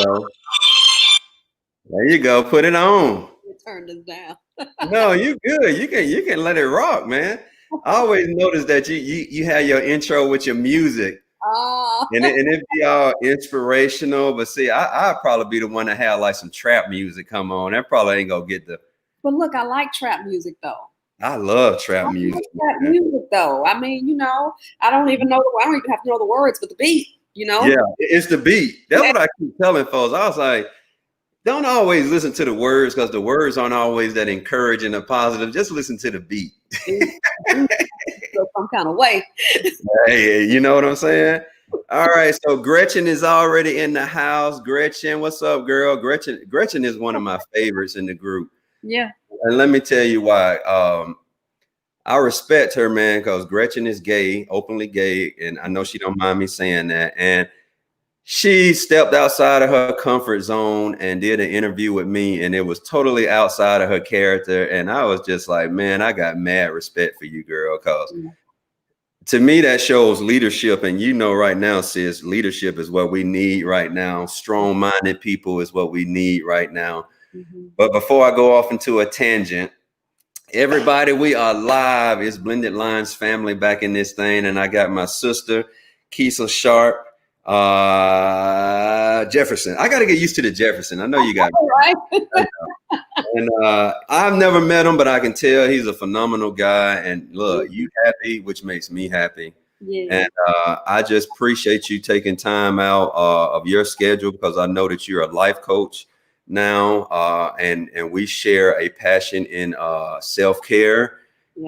go. There you go. Put it on. Turn this down. No, you good. You can let it rock, man. I always notice that you have your intro with your music, Oh, and it be all inspirational. But see, I'd probably be the one to have like some trap music come on. That probably ain't gonna get the. but look, I like trap music though. I love I trap like music, trap man. music though. I mean, I don't even know. I don't even have to know the words, but the beat. Yeah, it's the beat. That's Yeah. what I keep telling folks. I was like, don't always listen to the words because the words aren't always that encouraging or positive. Just listen to the beat. Some kind of way. Hey, you know what I'm saying? All right, so Gretchen is already in the house. Gretchen, what's up, girl? Gretchen is one of my favorites in the group. Yeah. And let me tell you why. I respect her, man, because Gretchen is gay, openly gay, and I know she don't mind me saying that. And she stepped outside of her comfort zone and did an interview with me, and it was totally outside of her character. And I was just like, man, I got mad respect for you, girl, because to me that shows leadership. And right now, sis, leadership is what we need right now. Strong-minded people is what we need right now. But before I go off into a tangent, everybody, we are live. It's Blended Lines family back in this thing, and I got my sister, Keisa Sharpe-Jefferson. I got to get used to the Jefferson. I know you got me. Right. And I've never met him, but I can tell he's a phenomenal guy. And look, you happy, which makes me happy. Yeah. And I just appreciate you taking time out of your schedule, because I know that you're a life coach now, and we share a passion in self-care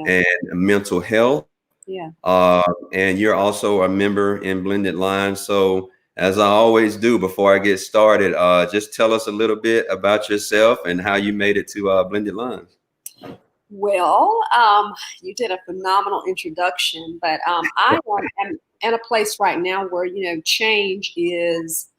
and mental health. Yeah. And you're also a member in Blended Lines. So as I always do before I get started, just tell us a little bit about yourself and how you made it to Blended Lines. Well, you did a phenomenal introduction, but I am in a place right now where change has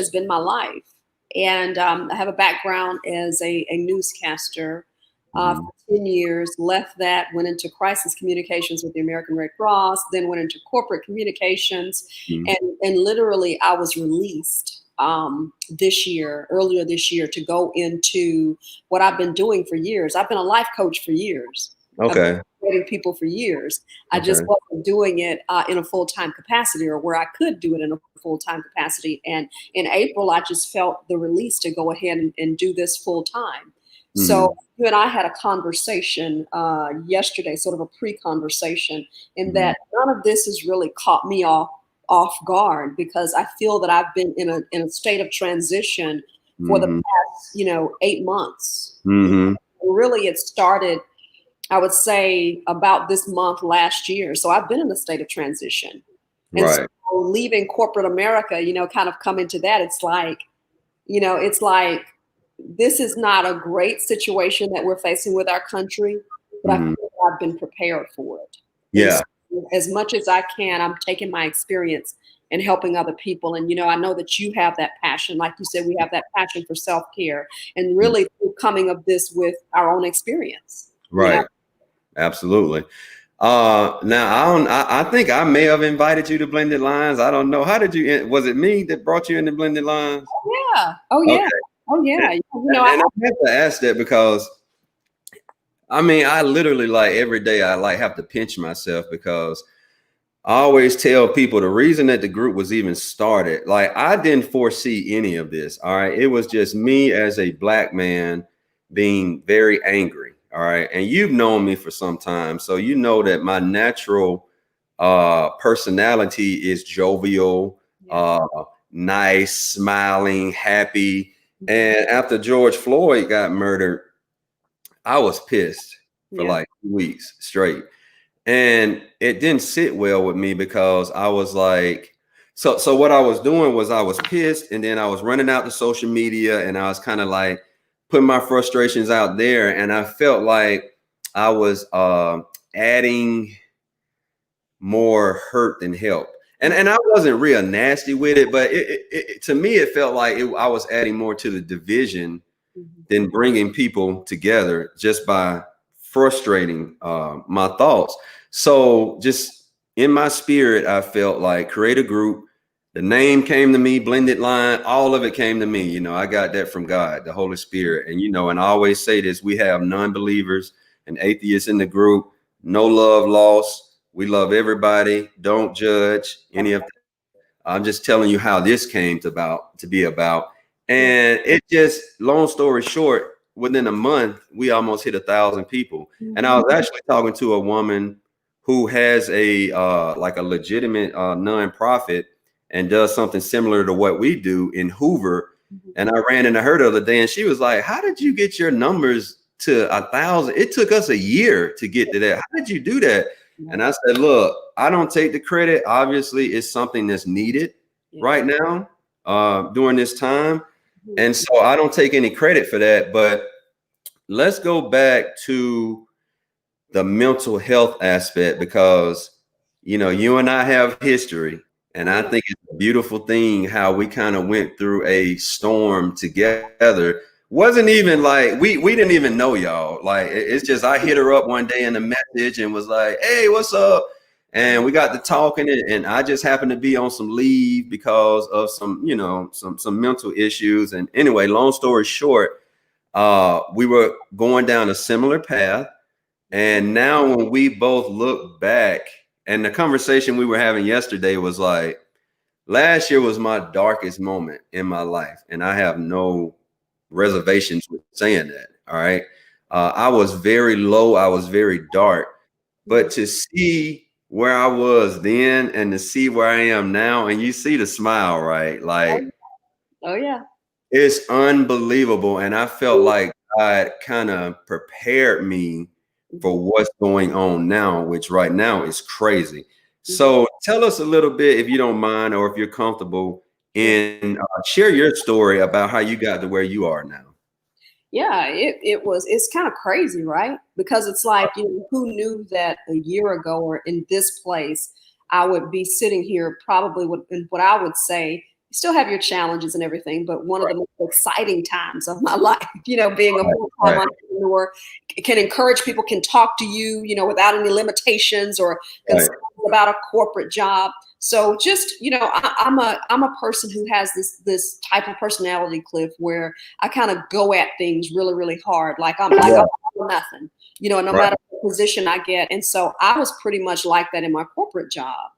been my life, and I have a background as a newscaster for 10 years. Left that, went into crisis communications with the American Red Cross, then went into corporate communications, and literally I was released earlier this year, to go into what I've been doing for years. I've been a life coach for years. Okay. I've been training people for years. I just wasn't doing it in a full-time capacity, or where I could do it in a full-time capacity. And in April, I just felt the release to go ahead and do this full-time. So you and I had a conversation yesterday, sort of a pre-conversation, in that none of this has really caught me off guard, because I feel that I've been in a state of transition for the past 8 months. Really, it started, I would say, about this month last year. So I've been in a state of transition. And so leaving corporate America, kind of come into that, it's like this is not a great situation that we're facing with our country, but I feel like I've been prepared for it. Yeah. So as much as I can, I'm taking my experience and helping other people. And, I know that you have that passion. Like you said, we have that passion for self-care, and really through coming of this with our own experience. Right. Absolutely. Now I think I may have invited you to Blended Lines. I don't know. How did was it me that brought you into Blended Lines? Yeah. Oh yeah. Okay. Oh yeah. And I have to ask that because I literally, like, every day I have to pinch myself, because I always tell people the reason that the group was even started, like, I didn't foresee any of this. All right. It was just me as a Black man being very angry. All right. And you've known me for some time, so you know that my natural personality is jovial, nice, smiling, happy. And after George Floyd got murdered, I was pissed for like 2 weeks straight. And it didn't sit well with me, because I was like, so what I was doing was I was pissed, and then I was running out to social media, and I was kind of like putting my frustrations out there. And I felt like I was adding more hurt than help. And I wasn't real nasty with it, but it to me, it felt like I was adding more to the division than bringing people together, just by frustrating my thoughts. So just in my spirit, I felt like create a group The name came to me, blended line, all of it came to me. I got that from God, the Holy Spirit. And, and I always say this, we have non-believers and atheists in the group, no love lost. We love everybody. Don't judge any of them. I'm just telling you how this came to be about. And it just, long story short, within a month, we almost hit 1,000 people. And I was actually talking to a woman who has a like a legitimate nonprofit and does something similar to what we do in Hoover. And I ran into her the other day and she was like, how did you get your numbers to 1,000? It took us a year to get to that. How did you do that? And I said, look, I don't take the credit. Obviously, it's something that's needed right now during this time. And so I don't take any credit for that. But let's go back to the mental health aspect, because, you and I have history. And I think it's a beautiful thing how we kind of went through a storm together. Wasn't even like we didn't even know y'all. Like it's just I hit her up one day in a message and was like, hey, what's up? And we got to talking, and I just happened to be on some leave because of some, some mental issues. And anyway, long story short, we were going down a similar path. And now when we both look back, and the conversation we were having yesterday was like, last year was my darkest moment in my life. And I have no reservations with saying that. All right. I was very low. I was very dark. But to see where I was then and to see where I am now, and you see the smile, right? Like, oh yeah, it's unbelievable. And I felt like God kind of prepared me for what's going on now, which right now is crazy. So tell us a little bit, if you don't mind, or if you're comfortable, in share your story about how you got to where you are now. Yeah, it's kind of crazy, right? Because it's like, who knew that a year ago or in this place, I would be sitting here probably in what I would say, you still have your challenges and everything, but one of the most exciting times of my life, being a full-time entrepreneur, can encourage people, can talk to you, without any limitations or concerns about a corporate job. So just, I'm a person who has this type of personality, Cliff, where I kind of go at things really, really hard. Like I'm nothing, no matter what position I get. And so I was pretty much like that in my corporate job.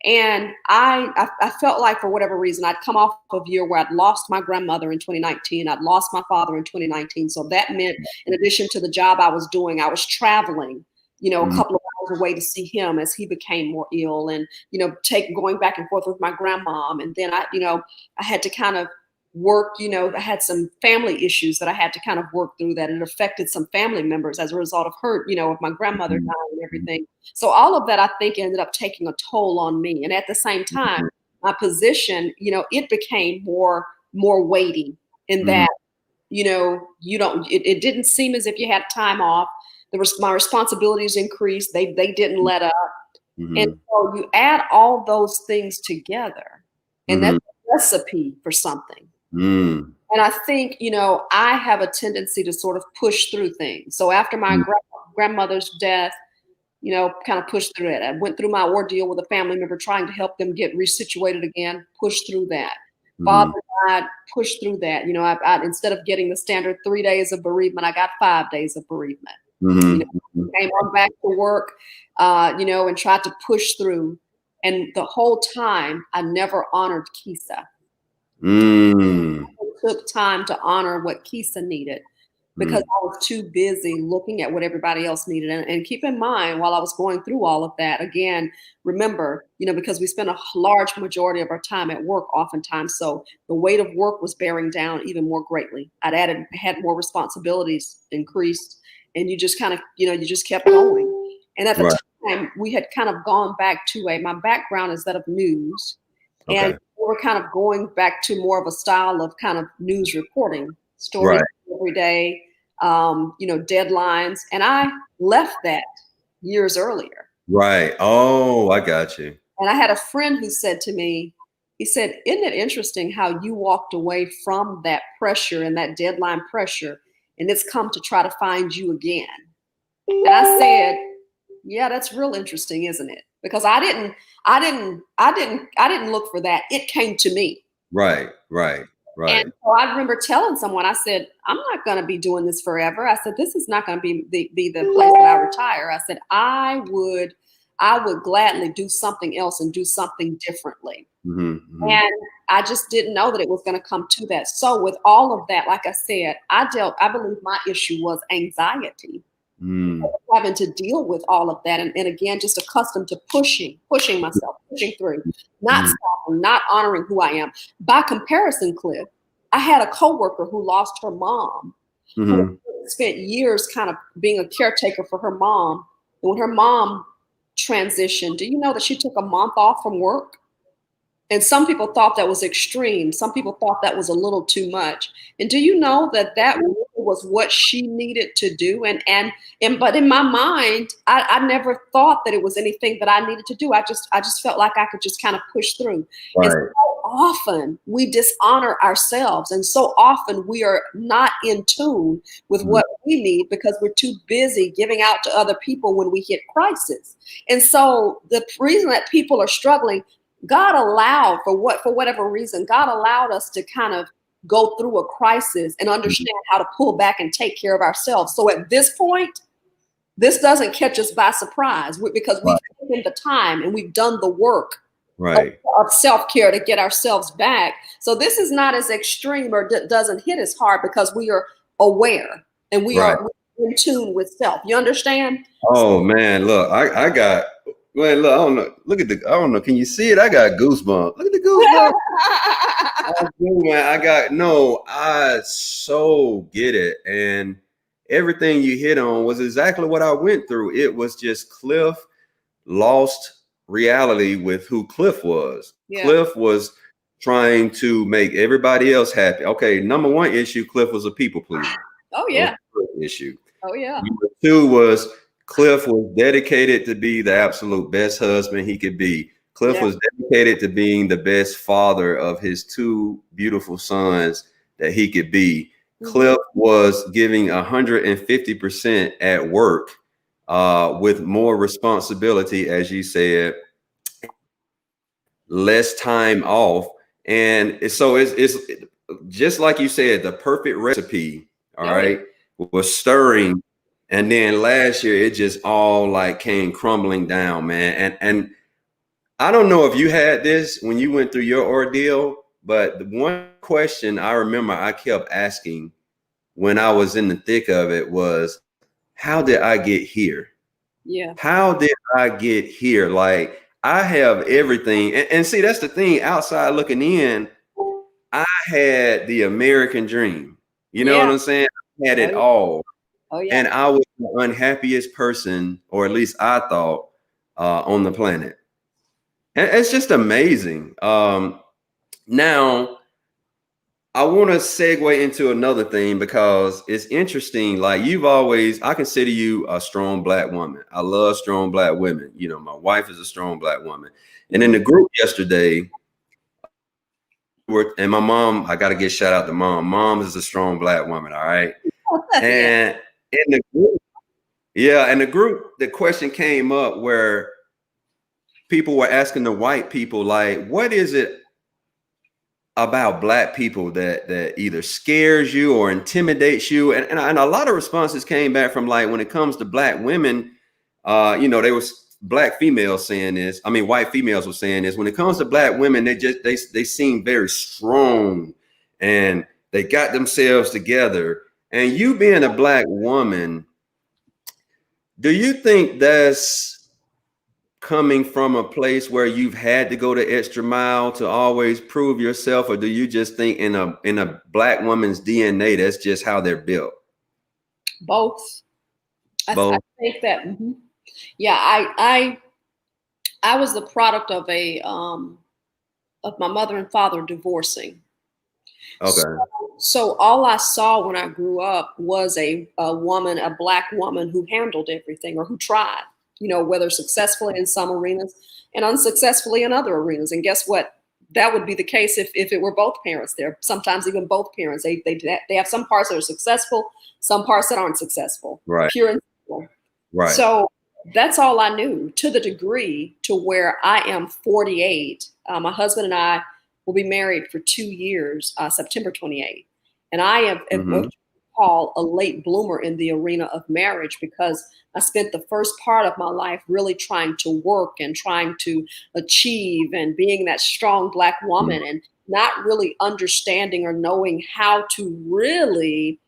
And I felt like, for whatever reason, I'd come off of a year where I'd lost my grandmother in 2019. I'd lost my father in 2019. So that meant, in addition to the job I was doing, I was traveling, a couple of hours away to see him as he became more ill, and, going back and forth with my grandmom. And then I had to kind of work, I had some family issues that I had to kind of work through, that it affected some family members as a result of her, of my grandmother dying and everything. So all of that, I think, ended up taking a toll on me. And at the same time, my position, it became more weighty in that, it didn't seem as if you had time off. My responsibilities increased. They didn't let up. And so you add all those things together, and that's a recipe for something. And I think, I have a tendency to sort of push through things. So after my grandmother's death, kind of pushed through it. I went through my ordeal with a family member, trying to help them get resituated again, pushed through that. Father died, pushed through that. I instead of getting the standard 3 days of bereavement, I got 5 days of bereavement. Came on back to work, and tried to push through. And the whole time, I never honored Keisa. I took time to honor what Keisa needed, because I was too busy looking at what everybody else needed. And keep in mind, while I was going through all of that, again, remember, because we spend a large majority of our time at work oftentimes. So the weight of work was bearing down even more greatly. Had more responsibilities increased, and you just kind of, you just kept going. And at the time, we had kind of gone back to my background is that of news. And we were kind of going back to more of a style of kind of news reporting, stories every day, deadlines. And I left that years earlier. Right. Oh, I got you. And I had a friend who said to me, he said, isn't it interesting how you walked away from that pressure and that deadline pressure, and it's come to try to find you again? And I said, Yeah, that's real interesting, isn't it? Because I didn't look for that. It came to me. Right, right, And right. so I remember telling someone, I said, I'm not going to be doing this forever. I said, this is not going to be the place that I retire. I said, I would gladly do something else and do something differently. Hmm, hmm. And I just didn't know that it was going to come to that. So with all of that, like I said, I believe my issue was anxiety, Mm, having to deal with all of that. And again, just accustomed to pushing myself, pushing through, not mm, stopping, not honoring who I am. By comparison, Cliff, I had a coworker who lost her mom, who hmm. spent years kind of being a caretaker for her mom. And when her mom transitioned, do you know that she took a month off from work? And some people thought that was extreme. Some people thought that was a little too much. And do you know that that really was what she needed to do? And but in my mind, I never thought that it was anything that I needed to do. I just felt like I could just kind of push through. And Right. so often we dishonor ourselves, and so often we are not in tune with Mm, what we need because we're too busy giving out to other people when we hit crisis. And so the reason that people are struggling, God allowed for whatever reason, God allowed us to kind of go through a crisis and mm. understand how to pull back and take care of ourselves. So at this point, this doesn't catch us by surprise because we've Right, taken the time and we've done the work of, right, of self-care to get ourselves back. So this is not as extreme or doesn't hit as hard because we are aware and we right. are in tune with self. You understand? Oh man, look, I got man, look, I don't know. Look at the I don't know. Can you see it? I got goosebumps. Look at the goosebumps. I do, man. I got no, I so get it. And everything you hit on was exactly what I went through. It was just Cliff lost reality with who Cliff was. Yeah. Cliff was trying to make everybody else happy. Okay, number one issue, Cliff was a people pleaser. Oh That was yeah. the first issue. Oh yeah. Number two was Cliff was dedicated to be the absolute best husband he could be. Cliff Yeah. was dedicated to being the best father of his two beautiful sons that he could be. Mhm. Cliff was giving 150% at work with more responsibility, as you said, less time off. And so it's just like you said, the perfect recipe, all Oh yeah. right, was stirring. And then last year it just all like came crumbling down, man. And I don't know if you had this when you went through your ordeal, but the one question I remember I kept asking when I was in the thick of it was, how did I get here? Yeah. How did I get here? Like, I have everything. And see, that's the thing. Outside looking in, I had the American dream. You know what Yeah. I'm saying? I had Oh it yeah. all. Oh yeah. And I was the unhappiest person, or at least I thought, on the planet. And it's just amazing. Now, I want to segue into another thing because it's interesting. Like you've always, I consider you a strong black woman. I love strong black women. You know, my wife is a strong black woman. And in Mhm. the group yesterday, and my mom, I got to get shout out to mom. Mom is a strong black woman. All right. Yeah. And in the group, yeah, in the group, the question came up where people were asking the white people, like, what is it about black people that either scares you or intimidates you? And a lot of responses came back from like, when it comes to black women, you know, there was black females saying this. I mean, white females were saying this. When it comes to black women, they seem very strong and they got themselves together. And you being a black woman, do you think that's coming from a place where you've had to go the extra mile to always prove yourself, or do you just think in a black woman's DNA that's just how they're built? Both. I Both. think that. Mhm. Yeah. I was the product of my mother and father divorcing. So, Okay. so all I saw when I grew up was a woman, a black woman who handled everything or who tried, whether successfully in some arenas and unsuccessfully in other arenas. And guess what? That would be the case if it were both parents there. Sometimes even both parents, they have some parts that are successful, some parts that aren't successful, Right. pure and simple. Right. So That's all I knew, to the degree to where I am 48. My husband and I will be married for 2 years, September 28th. And I am what Mm-hmm. you call a late bloomer in the arena of marriage, because I spent the first part of my life really trying to work and trying to achieve and being that strong Black woman, and not really understanding or knowing how to really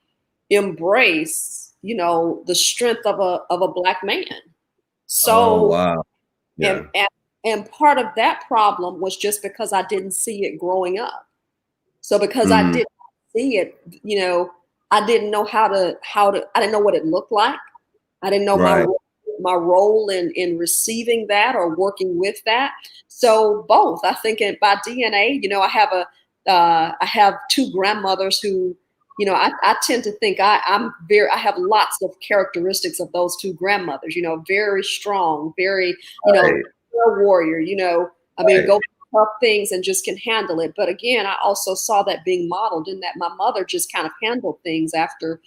embrace, the strength of a Black man. Oh, So, wow. and, Yeah. and and part of that problem was just because I didn't see it growing up. So because I Mm, didn't see it, I didn't know I didn't know what it looked like. I didn't know right. my role in receiving that or working with that. So both, I think, by DNA, I have two grandmothers who, I tend to think I have lots of characteristics of those two grandmothers. Very strong, very, Right. warrior. I mean, Right. go through tough things and just can handle it. But again, I also saw that being modeled in that my mother just kind of handled things after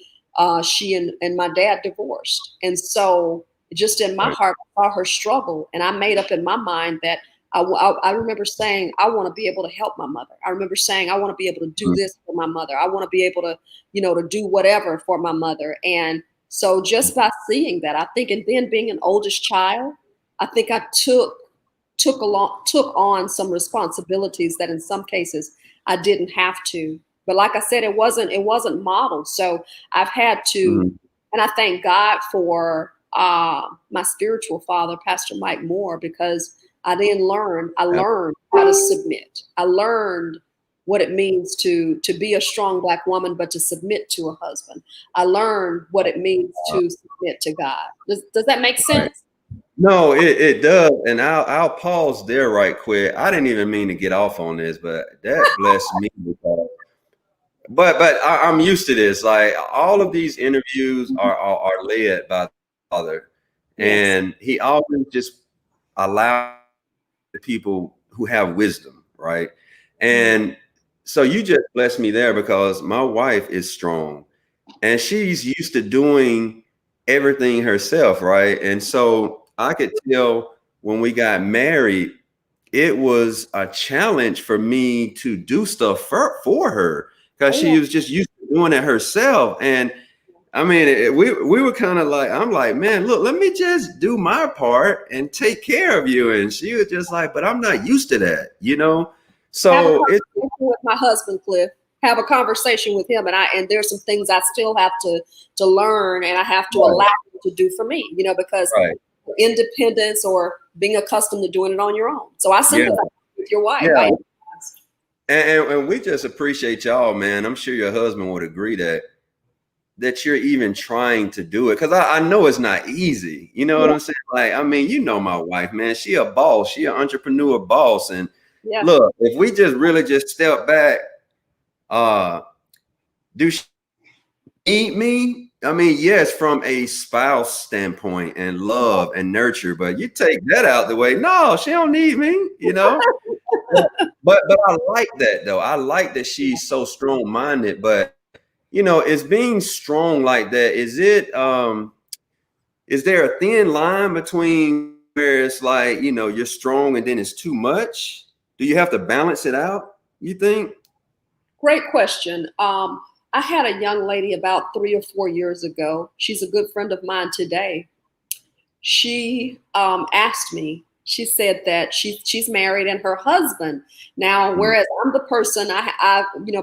she and my dad divorced. And so just in my Right. heart, I saw her struggle. And I made up in my mind that I remember saying, I want to be able to help my mother. I remember saying, I want to be able to do Mm, this for my mother. I want to be able to, to do whatever for my mother. And so just by seeing that, I think, and then being an oldest child, I think I took on some responsibilities that in some cases I didn't have to. But like I said, it wasn't modeled. So I've had to, mm, and I thank God for my spiritual father, Pastor Mike Moore, because I yeah. learned how to submit. I learned what it means to be a strong Black woman, but to submit to a husband. I learned what it means to submit to God. Does that make Right. sense? No, it does, and I'll pause there right quick. I didn't even mean to get off on this, but that blessed me because, but I'm used to this. Like all of these interviews are led by the father, Yes. and he always just allows the people who have wisdom, right? Mhm. And so you just blessed me there because my wife is strong and she's used to doing everything herself, right? And so I could tell when we got married, it was a challenge for me to do stuff for her because Oh she yeah. was just used to doing it herself. And I mean, we were kind of like, I'm like, man, look, let me just do my part and take care of you. And she was just like, but I'm not used to that, you know? Have a So it, conversation with my husband, Cliff. Have a conversation with him, and there's some things I still have to learn, and I have to right, allow him to do for me. Because right. independence or being accustomed to doing it on your own. So I Yeah, sympathize with your wife. I yeah. empathize. And we just appreciate y'all, man. I'm sure your husband would agree that you're even trying to do it. Cause I know it's not easy. You know what Yeah, I'm saying? Like, I mean, you know my wife, man. She a boss, she an entrepreneur boss. And yeah. look, if we just really just step back, uh, do she need me? I mean, yes, from a spouse standpoint and love and nurture, but you take that out the way. No, she don't need me, you know. But but I like that though. I like that she's so strong-minded, but is being strong like that, is there a thin line between where it's like, you're strong and then it's too much? Do you have to balance it out, you think? Great question. I had a young lady about 3 or 4 years ago. She's a good friend of mine today. She asked me. She said that she's married and her husband now. Mm, Whereas I'm the person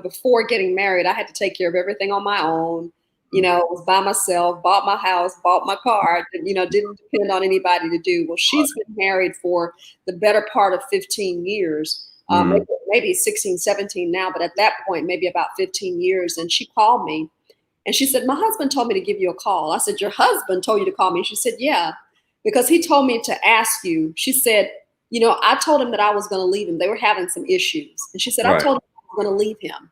before getting married, I had to take care of everything on my own. mm, Was by myself, bought my house, bought my car. Didn't depend on anybody to do. Well, she's been married for the better part of 15 years. mm, Maybe 16, 17 now, but at that point, maybe about 15 years. And she called me and she said, my husband told me to give you a call. I said, your husband told you to call me? She said, yeah, because he told me to ask you. She said, I told him that I was going to leave him. They were having some issues. And she said, I right. told him I was going to leave him.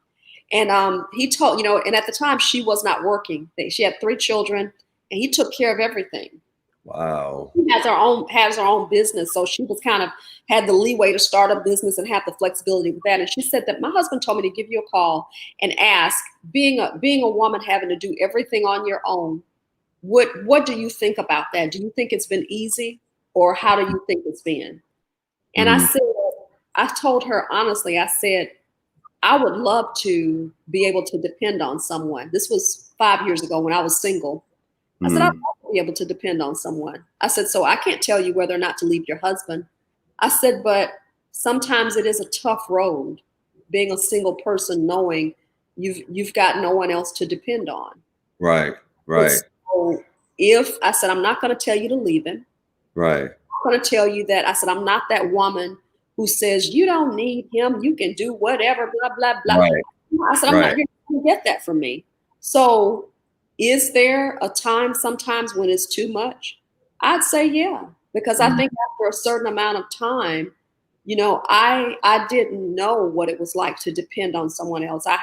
And he told, and at the time she was not working. She had 3 children and he took care of everything. Wow. She has her own business. So she was kind of had the leeway to start a business and have the flexibility with that. And she said that my husband told me to give you a call and ask, being a woman having to do everything on your own, What do you think about that? Do you think it's been easy, or how do you think it's been? And Mm-hmm. I told her honestly, I said, I would love to be able to depend on someone. This was 5 years ago when I was single. I said, I'd Mm-hmm. love to be able to depend on someone. I said, so I can't tell you whether or not to leave your husband. I said, but sometimes it is a tough road being a single person, knowing you've got no one else to depend on. Right. And Right. so if I said, I'm not going to tell you to leave him. Right. I'm going to tell you that I said, I'm not that woman who says, you don't need him. You can do whatever, blah, blah, blah. Right. I said, I'm not Right. going to get that from me. So is there a time sometimes when it's too much? I'd say, yeah, because I Mm-hmm. think after a certain amount of time, I didn't know what it was like to depend on someone else. I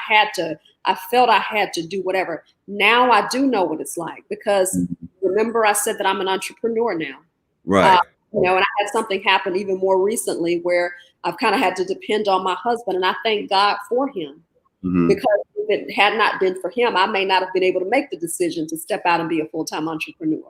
felt I had to do whatever. Now I do know what it's like, because remember I said that I'm an entrepreneur now. Uh, Right. and I had something happen even more recently where I've kind of had to depend on my husband, and I thank God for him, Mm-hmm. because if it had not been for him, I may not have been able to make the decision to step out and be a full-time entrepreneur.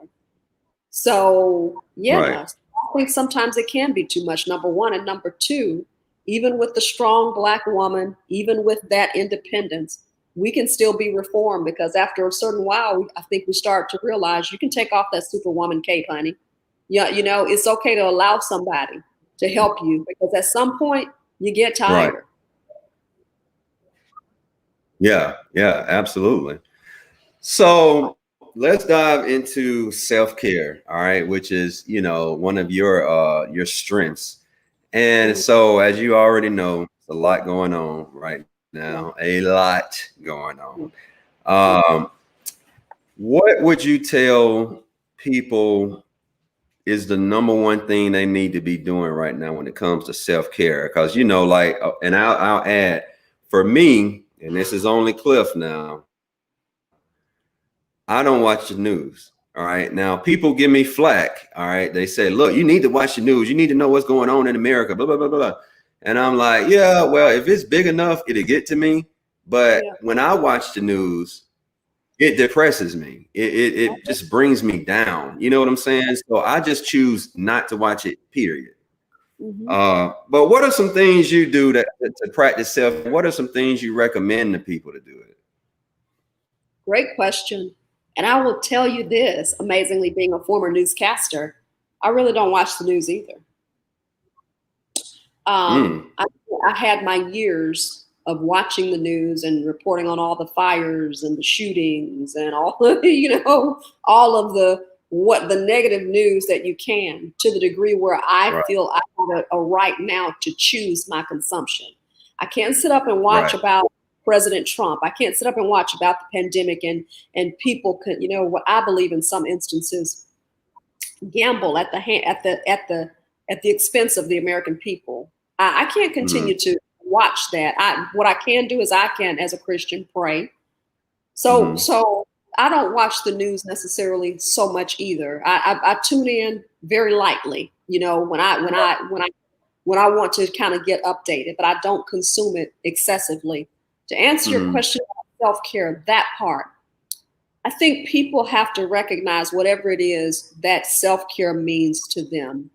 So, Right. yeah, I think sometimes it can be too much, number one. And number two, even with the strong Black woman, even with that independence, we can still be reformed, because after a certain while, I think we start to realize you can take off that superwoman cape, honey. Yeah, it's okay to allow somebody to help you, because at some point you get Right. tired. Yeah. Yeah. Absolutely. So let's dive into self-care, all right, which is, one of your strengths. And Mhm. so as you already know, there's a lot going on right Yeah. now, a lot going on. Mhm. Um, what would you tell people is the number one thing they need to be doing right now when it comes to self-care? Because and I'll add, for me, and this is only Cliff now, I don't watch the news. All right. Now people give me flack. All right. They say, look, you need to watch the news. You need to know what's going on in America, blah, blah, blah, blah. And I'm like, yeah, well, if it's big enough, it'll get to me. But Yeah. when I watch the news, it depresses me. It just brings me down. You know what I'm saying? So I just choose not to watch it, period. Mhm. But what are some things you do to practice self? What are some things you recommend to people to do it? Great question. And I will tell you this, amazingly, being a former newscaster, I really don't watch the news either. Um, Mm, I, I had my years of watching the news and reporting on all the fires and the shootings and all, all of the negative news that you can, to the degree where I right, feel I have a right now to choose my consumption. I can't sit up and watch right. about President Trump. I can't sit up and watch about the pandemic, and people could, what I believe in some instances, gamble at the hand at the expense of the American people. I can't Mm-hmm, continue to watch that. What I can do is I can, as a Christian, pray. So mm-hmm, so I don't watch the news necessarily so much either. I tune in very lightly, when I want to kind of get updated, but I don't consume it excessively. To answer your mm-hmm. question about self care, that part, I think people have to recognize whatever it is that self care means to them.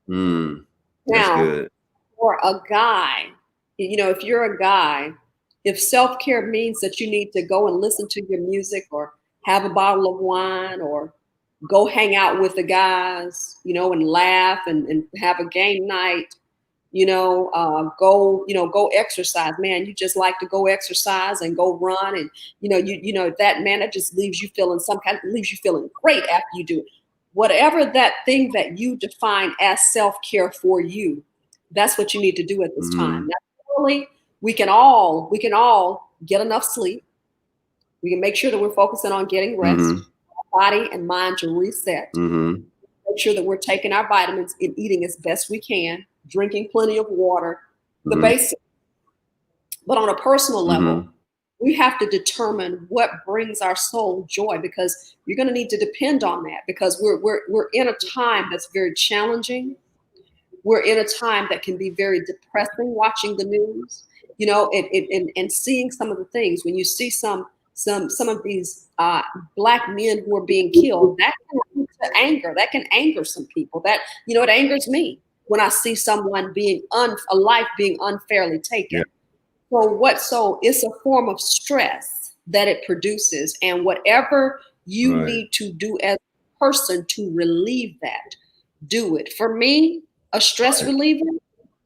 Mm, that's Now, good. for a guy, if you're a guy, if self care means that you need to go and listen to your music, or have a bottle of wine, or go hang out with the guys, and laugh and have a game night, go exercise, man. You just like to go exercise and go run, and that, man, that just leaves you feeling great after you do it. Whatever that thing that you define as self-care for you, that's what you need to do at this time. Mm-hmm, Now, really, we can all get enough sleep. We can make sure that we're focusing on getting rest, mm-hmm, body and mind to reset. mm-hmm, Make sure that we're taking our vitamins and eating as best we can, drinking plenty of water, the mm-hmm, basics. But on a personal level, mm-hmm, we have to determine what brings our soul joy, because you're going to need to depend on that, because we're in a time that's very challenging. We're in a time that can be very depressing, watching the news, and seeing some of the things. When you see some some of these Black men who are being killed, that can lead to anger. That can anger some people. That, it angers me when I see someone being a life being unfairly taken. Yeah. So it's a form of stress that it produces, and whatever you need to do as a person to relieve that, do it. For me, a stress reliever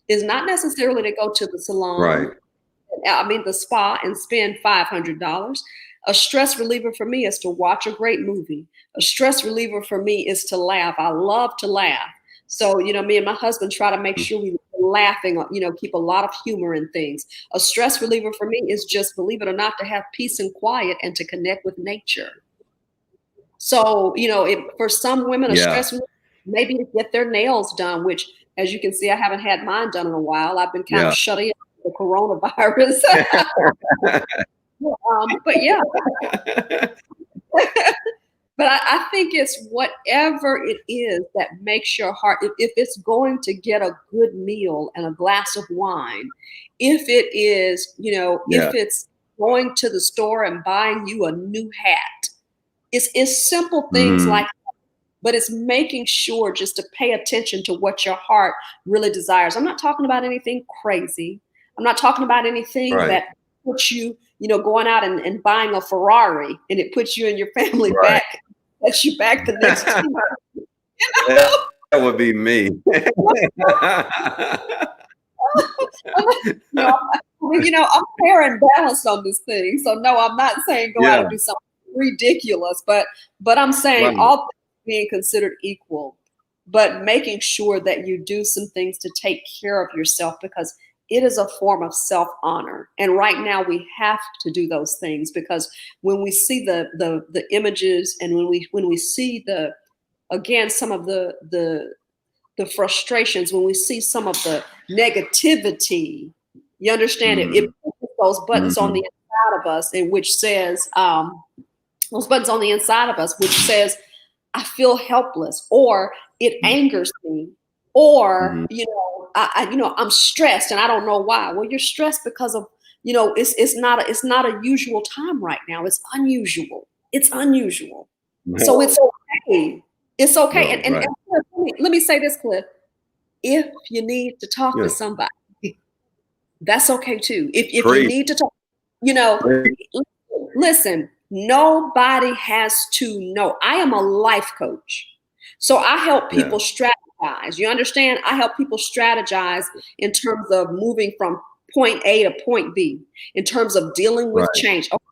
is not necessarily to go to the salon, the spa, and spend $500. A stress reliever for me is to watch a great movie. A stress reliever for me is to laugh. I love to laugh. So, me and my husband try to make sure we laughing, keep a lot of humor in things. A stress reliever for me is just, believe it or not, to have peace and quiet and to connect with nature. So, for some women, a stress reliever maybe to get their nails done, which, as you can see, I haven't had mine done in a while. I've been kind of shut in the coronavirus. But yeah. But I think it's whatever it is that makes your heart, if it's going to get a good meal and a glass of wine, if it is, if it's going to the store and buying you a new hat, it's simple things like that, but it's making sure just to pay attention to what your heart really desires. I'm not talking about anything crazy. I'm not talking about anything that puts you, going out and buying a Ferrari and it puts you and your family back. That's you back the next time. That would be me. I'm fair and balanced on this thing. So no, I'm not saying go out and do something ridiculous, but I'm saying all things being considered equal, but making sure that you do some things to take care of yourself, because it is a form of self-honor. And right now we have to do those things, because when we see the images, and when we see some of the frustrations, when we see some of the negativity, you understand, it pushes those buttons on the inside of us, and which says those buttons on the inside of us, which says, I feel helpless, or it angers me, or I'm stressed and I don't know why. Well, you're stressed because of, it's not a usual time right now. It's unusual. So it's okay. It's okay. And let me say this, Cliff. If you need to talk to somebody, that's okay too. If you need to talk, listen, nobody has to know. I am a life coach. So I help people strategize. You understand? I help people strategize in terms of moving from point A to point B, in terms of dealing with change. Okay,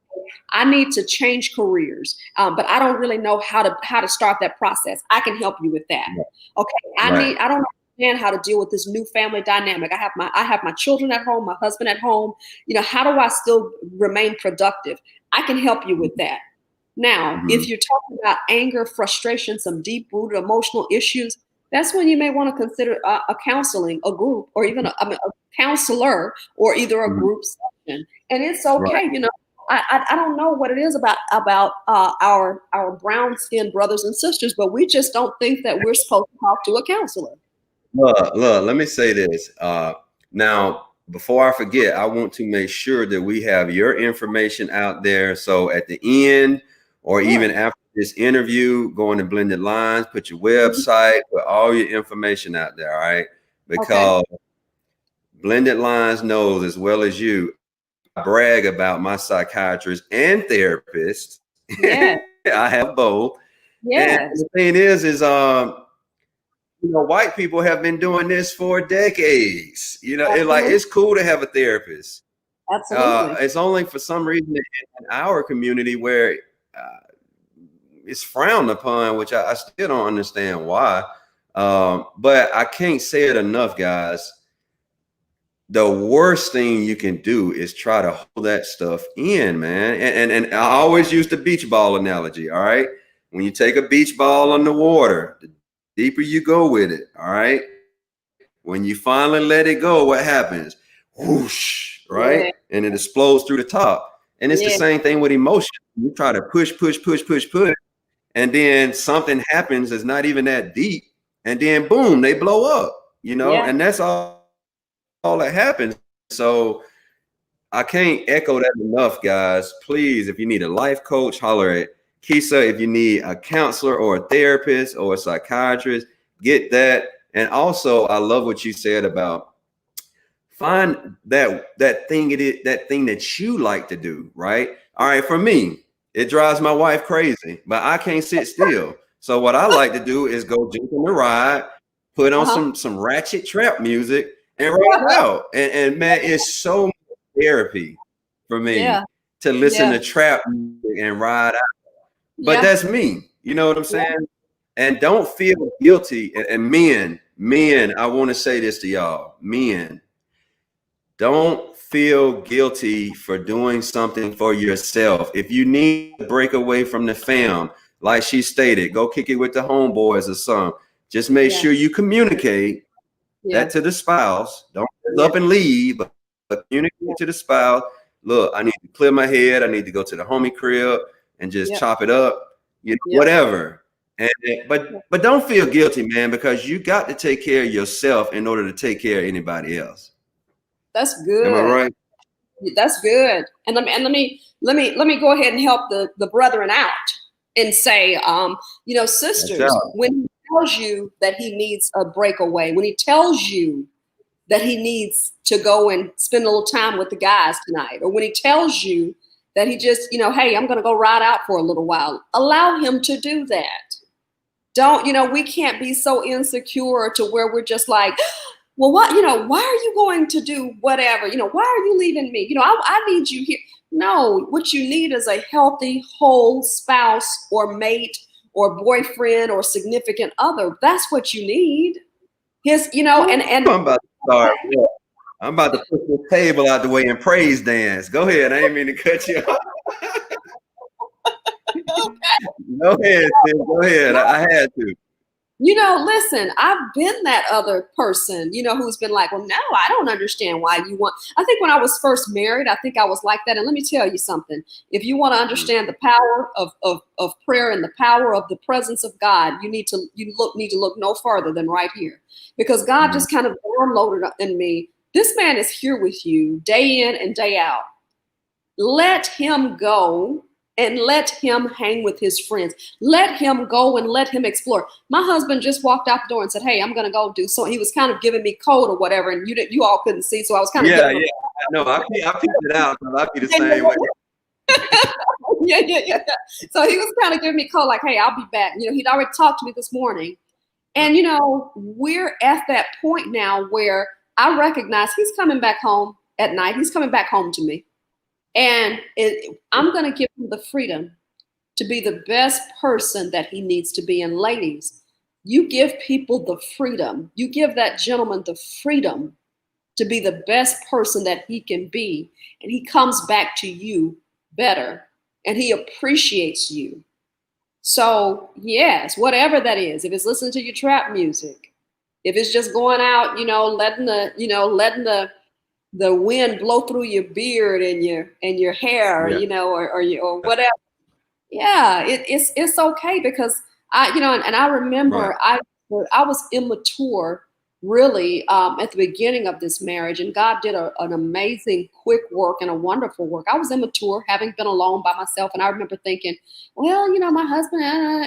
I need to change careers, but I don't really know how to start that process. I can help you with that. Okay, I don't understand how to deal with this new family dynamic. I have my children at home, my husband at home. How do I still remain productive? I can help you with that. Now, if you're talking about anger, frustration, some deep-rooted emotional issues, that's when you may want to consider a counseling, a group, or even a counselor, or either a group session. And it's okay, I don't know what it is about our brown-skinned brothers and sisters, but we just don't think that we're supposed to talk to a counselor. Look, let me say this. Now, before I forget, I want to make sure that we have your information out there. So at the end, or even after this interview, go into Blended Lines, put your website, put all your information out there, all right? Because Blended Lines knows as well as you, I brag about my psychiatrist and therapist. I have both. And the thing is white people have been doing this for decades. It's cool to have a therapist. Absolutely. It's only for some reason in our community where it's frowned upon, which I still don't understand why. But I can't say it enough, guys. The worst thing you can do is try to hold that stuff in, man. And I always use the beach ball analogy. All right. When you take a beach ball on the water, the deeper you go with it. All right. When you finally let it go, what happens? Whoosh, right? And it explodes through the top. And it's the same thing with emotion. You try to push, and then something happens that's not even that deep. And then boom, they blow up, and that's all that happens. So I can't echo that enough, guys. Please, if you need a life coach, holler at Keisa. If you need a counselor or a therapist or a psychiatrist, get that. And also, I love what you said about find that thing that you like to do, right? All right, for me, it drives my wife crazy, but I can't sit still. So what I like to do is go jump in the ride, put on some ratchet trap music, and ride out. And man, it's so much therapy for me to listen to trap music and ride out. But that's me. You know what I'm saying? And don't feel guilty. And men, I want to say this to y'all, men. Don't feel guilty for doing something for yourself. If you need to break away from the fam, like she stated, go kick it with the homeboys or something. Just make sure you communicate that to the spouse. Don't just up and leave, but communicate to the spouse. Look, I need to clear my head. I need to go to the homie crib and just chop it up, whatever. And but don't feel guilty, man, because you got to take care of yourself in order to take care of anybody else. That's good. Am I right? That's good. And let me go ahead and help the brethren out and say, sisters, when he tells you that he needs a breakaway, when he tells you that he needs to go and spend a little time with the guys tonight, or when he tells you that he just, hey, I'm going to go ride out for a little while, allow him to do that. Don't, we can't be so insecure to where we're just like, well, why are you going to do whatever? Why are you leaving me? I need you here. No, what you need is a healthy, whole spouse or mate or boyfriend or significant other. That's what you need. And I'm about to start. Yeah. I'm about to put this table out the way and praise dance. Go ahead. I ain't mean to cut you off. Go ahead, sis. Go ahead. I had to. Listen, I've been that other person, who's been like, well, no, I don't understand why you want. I think when I was first married, I think I was like that. And let me tell you something. If you want to understand the power of prayer and the power of the presence of God, you need to look no further than right here, because God just kind of downloaded in me. This man is here with you day in and day out. Let him go and let him hang with his friends. Let him go and let him explore. My husband just walked out the door and said, hey, I'm going to go do so. He was kind of giving me code or whatever, and you all couldn't see, so I was kind of I picked it out because I'd be the same way. Yeah. So he was kind of giving me code like, hey, I'll be back. He'd already talked to me this morning. And, we're at that point now where I recognize he's coming back home at night. He's coming back home to me. And I'm going to give him the freedom to be the best person that he needs to be. And ladies, you give people the freedom. You give that gentleman the freedom to be the best person that he can be. And he comes back to you better. And he appreciates you. So yes, whatever that is, if it's listening to your trap music, if it's just going out, letting the wind blow through your beard and your hair, or whatever. Yeah, it's okay, because I remember I was immature really at the beginning of this marriage, and God did an amazing quick work and a wonderful work. I was immature, having been alone by myself, and I remember thinking, well, my husband,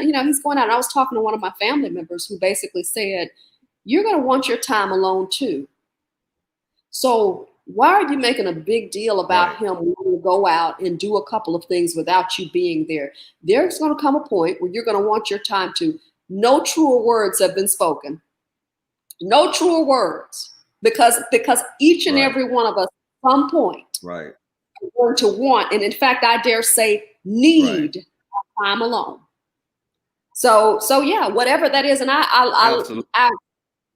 he's going out. And I was talking to one of my family members who basically said, you're going to want your time alone too. So why are you making a big deal about him wanting to go out and do a couple of things without you being there? There's going to come a point where you're going to want your time to. No truer words have been spoken. No truer words, because each and every one of us at some point are going to want, and in fact, I dare say need time alone. So yeah, whatever that is, and I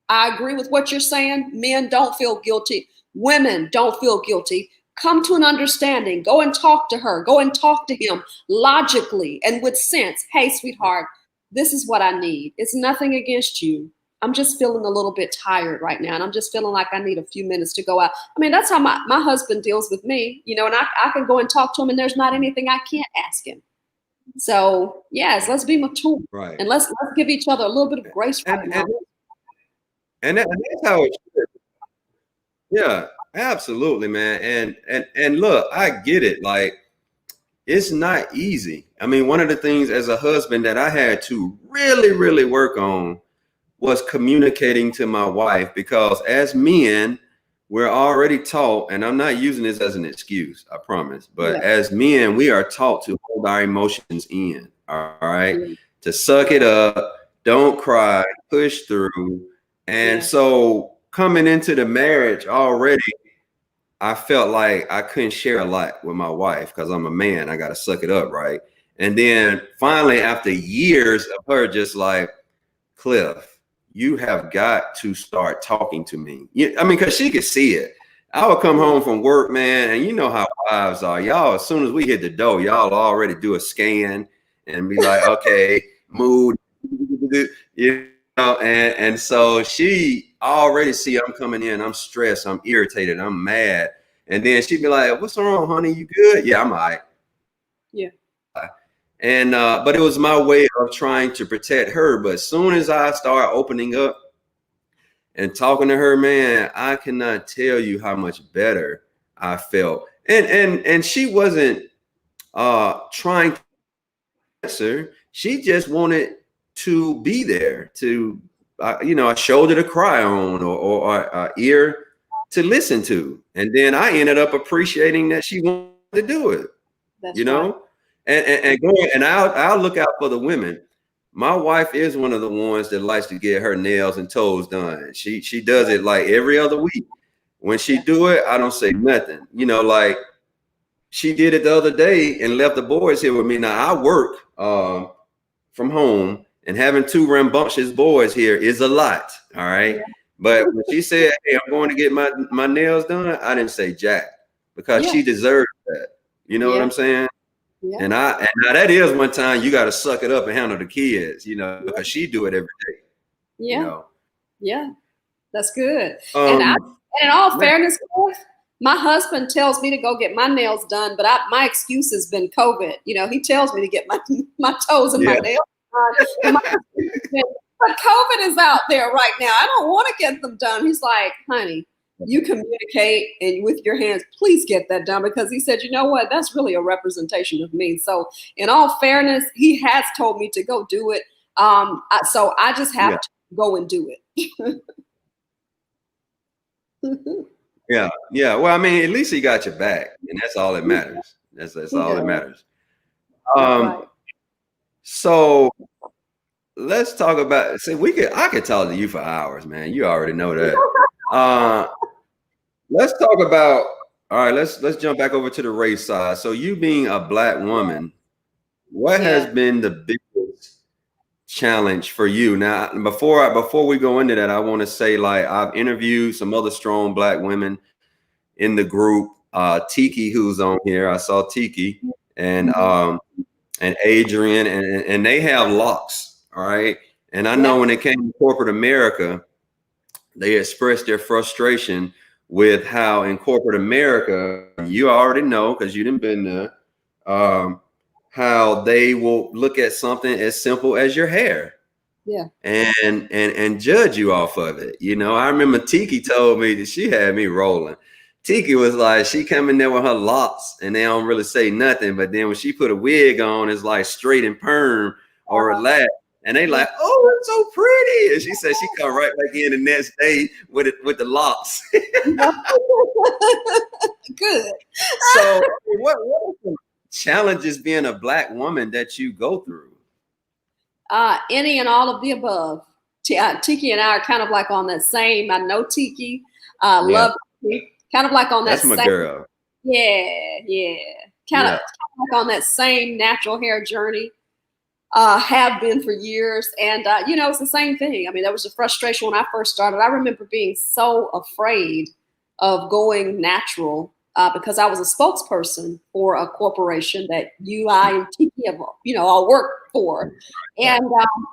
agree with what you're saying. Men, don't feel guilty. Women, don't feel guilty. Come to an understanding. Go and talk to her. Go and talk to him logically and with sense. Hey, sweetheart, this is what I need. It's nothing against you. I'm just feeling a little bit tired right now, and I'm just feeling like I need a few minutes to go out. I mean, that's how my husband deals with me, and I can go and talk to him, and there's not anything I can't ask him. So yes, let's be mature, and let's give each other a little bit of grace right now. And that's how it should. Yeah. Absolutely, man. And look, I get it. Like, it's not easy. I mean, one of the things as a husband that I had to really, really work on was communicating to my wife, because as men, we're already taught, and I'm not using this as an excuse, I promise, but as men, we are taught to hold our emotions in, all right? To suck it up, don't cry, push through. And so coming into the marriage already, I felt like I couldn't share a lot with my wife because I'm a man. I got to suck it up, right? And then finally, after years of her just like, Cliff, you have got to start talking to me. I mean, because she could see it. I would come home from work, man, and you know how wives are. Y'all, as soon as we hit the door, y'all already do a scan and be like, okay, mood, you know, and so she already see I'm coming in, I'm stressed, I'm irritated, I'm mad. And then she'd be like, what's wrong, honey? You good? Yeah, I'm all right. Yeah. And but it was my way of trying to protect her. But as soon as I start opening up and talking to her, man, I cannot tell you how much better I felt. And she wasn't trying to answer. She just wanted to be there, to you know, a shoulder to cry on, or ear to listen to. And then I ended up appreciating that she wanted to do it. That's You know, right. and going, and I'll look out for the women. My wife is one of the ones that likes to get her nails and toes done. She does it like every other week. When she do it, I don't say nothing. You know, like she did it the other day and left the boys here with me. Now I work from home, and having two rambunctious boys here is a lot. All right. But when she said, hey, I'm going to get my nails done, I didn't say jack, because she deserved that. You know what I'm saying? Yeah. And now that is one time you got to suck it up and handle the kids, you know, because she do it every day. Yeah. You know? Yeah. That's good. And in all fairness, my husband tells me to go get my nails done, but my excuse has been COVID. You know, he tells me to get my toes and my nails done. But COVID is out there right now. I don't want to get them done. He's like, honey, you communicate and with your hands, please get that done, because he said, you know what, that's really a representation of me. So in all fairness, he has told me to go do it. So I just have to go and do it. Yeah. Well, I mean, at least he got your back, and that's all that matters. That's all that matters. So let's talk about. See, I could talk to you for hours, man. You already know that. Let's talk about. All right, let's jump back over to the race side. So you being a Black woman, what has been the biggest challenge for you? Now, before we go into that, I want to say, like, I've interviewed some other strong Black women in the group. Tiki, who's on here, I saw Tiki, and Adrian, and they have locks. All right, and I know when it came to corporate America, they expressed their frustration with how in corporate America, you already know because you didn't been there, how they will look at something as simple as your hair, and judge you off of it. You know, I remember Tiki told me that she had me rolling. Tiki was like, she come in there with her locks and they don't really say nothing, but then when she put a wig on, it's like straight and perm or relaxed. And they like, oh, it's so pretty. And she said she come right back in the next day with it, with the locks. Good. So what are the challenges being a Black woman that you go through? Any and all of the above. Tiki and I are kind of like on that same. I know Tiki. Love Tiki. Kind of like on that. That's my girl. Yeah. Kind of like on that same natural hair journey. Have been for years. And, you know, it's the same thing. I mean, that was a frustration when I first started. I remember being so afraid of going natural because I was a spokesperson for a corporation that I and Tiki have, you know, all worked for. And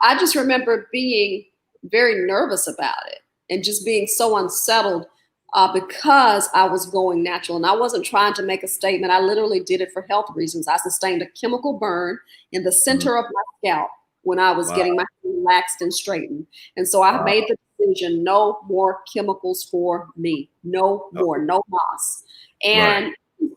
I just remember being very nervous about it and just being so unsettled because I was going natural. And I wasn't trying to make a statement. I literally did it for health reasons. I sustained a chemical burn in the center of my scalp when I was getting my hair relaxed and straightened. And so I made the decision, no more chemicals for me, no more, no moss. Right. And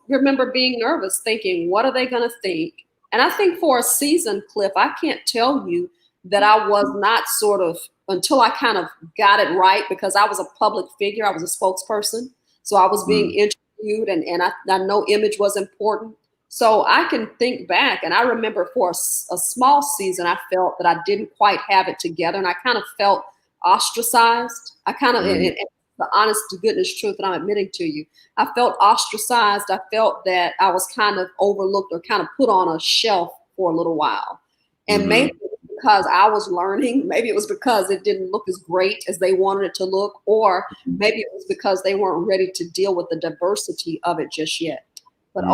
remember being nervous, thinking, what are they going to think? And I think for a season, Cliff, I can't tell you that I was not sort of, until I kind of got it right, because I was a public figure, I was a spokesperson. So I was being interviewed, and I know image was important. So I can think back, and I remember for a small season, I felt that I didn't quite have it together, and I kind of felt ostracized. I kind of, and the honest to goodness truth that I'm admitting to you, I felt ostracized. I felt that I was kind of overlooked or kind of put on a shelf for a little while. And maybe it was because I was learning, maybe it was because it didn't look as great as they wanted it to look, or maybe it was because they weren't ready to deal with the diversity of it just yet. But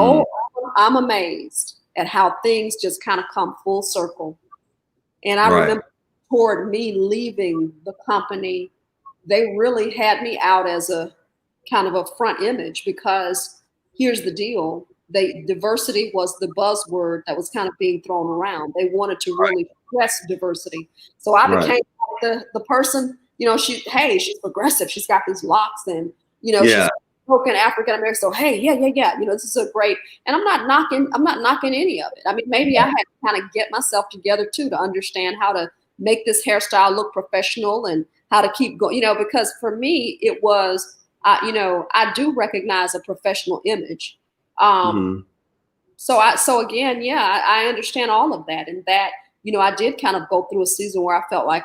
I'm amazed at how things just kind of come full circle. And I remember toward me leaving the company, they really had me out as a kind of a front image, because here's the deal. Diversity was the buzzword that was kind of being thrown around. They wanted to really stress diversity. So I became the person, she's progressive. She's got these locks, and, she's spoken African American. So, hey, yeah. This is a great, and I'm not knocking any of it. I mean, maybe I had to kind of get myself together too, to understand how to make this hairstyle look professional and how to keep going, because for me, it was, I do recognize a professional image. So again, I understand all of that, and that, I did kind of go through a season where I felt like,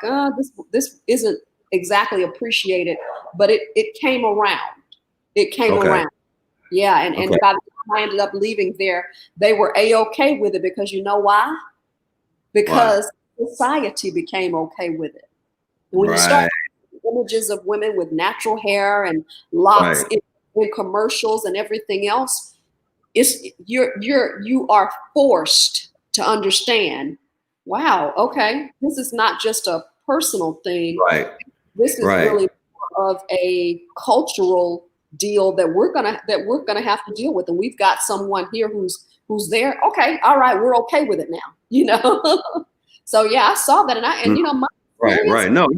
this isn't exactly appreciated, but it came around. It came around. Yeah. And by the time I ended up leaving there, they were A-okay with it, because you know why? Because society became okay with it. And when you start images of women with natural hair and locks in commercials and everything else, you are forced to understand, wow, okay, this is not just a personal thing. This is really more of a cultural deal that we're gonna have to deal with. And we've got someone here who's there. Okay, all right, we're okay with it now, So yeah, I saw that, and my No.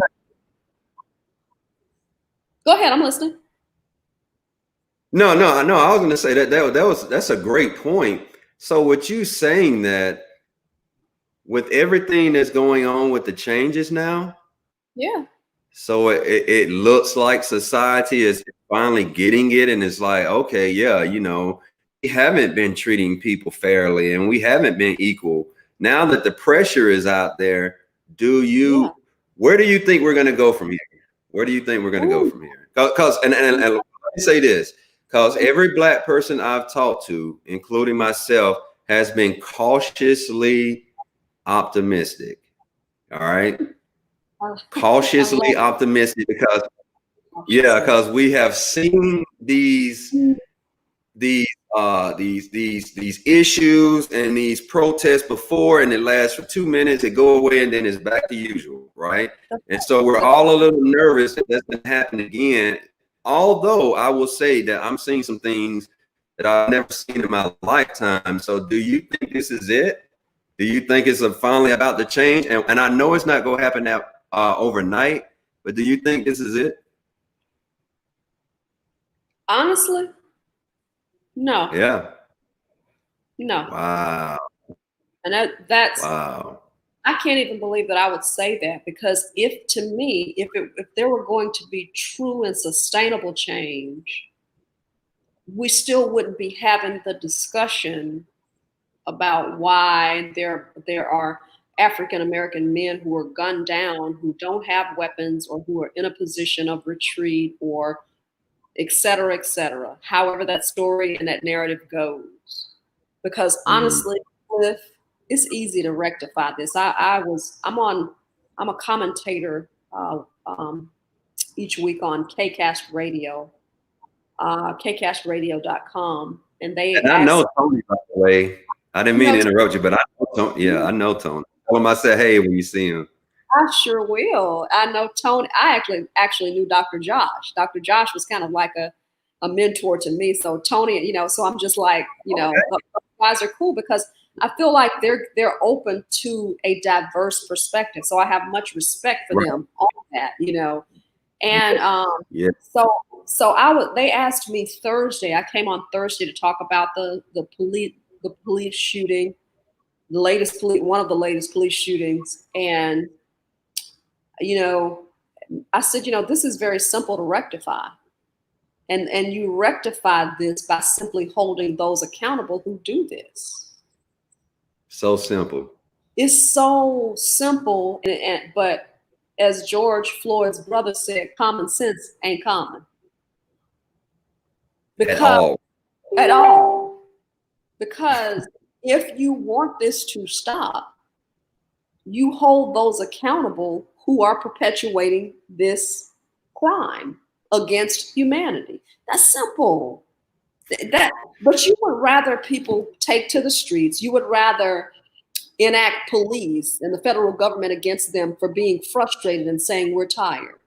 Go ahead, I'm listening. No. I was going to say that's a great point. So with you saying that, with everything that's going on with the changes now, so it looks like society is finally getting it, and it's like, okay, we haven't been treating people fairly, and we haven't been equal. Now that the pressure is out there, where do you think we're going to go from here? Where do you think we're going to go from here? Because and let me say this, because every Black person I've talked to, including myself, has been cautiously optimistic. All right. Cautiously optimistic, because we have seen these issues and these protests before, and it lasts for 2 minutes, it go away, and then it's back to usual, right? And so we're all a little nervous that that's going to happen again. Although I will say that I'm seeing some things that I've never seen in my lifetime. So do you think this is it? Do you think it's finally about to change? And I know it's not going to happen overnight, but do you think this is it? Honestly, no. Yeah. No. Wow. And that's wow. I can't even believe that I would say that, because if there were going to be true and sustainable change, we still wouldn't be having the discussion about why there are African American men who are gunned down, who don't have weapons, or who are in a position of retreat, or et cetera, however that story and that narrative goes. Because honestly, Cliff, it's easy to rectify this. I'm a commentator each week on KCast Radio, kcastradio.com, and I know Tony, by the way. I didn't mean to interrupt you, but I know Tony. Yeah, I know Tony. Tell him I said hey when you see him. I sure will. I know Tony. I actually knew Dr. Josh. Dr. Josh was kind of like a mentor to me. So Tony, so I'm just like, guys are cool, because I feel like they're open to a diverse perspective. So I have much respect for them on that, And Yeah. so they asked me Thursday. I came on Thursday to talk about the police shooting, one of the latest police shootings. And I said, this is very simple to rectify. And you rectify this by simply holding those accountable who do this. So simple. It's so simple, but as George Floyd's brother said, common sense ain't common. At all. At all. Because if you want this to stop, you hold those accountable who are perpetuating this crime against humanity. That's simple. But you would rather people take to the streets. You would rather enact police and the federal government against them for being frustrated and saying we're tired.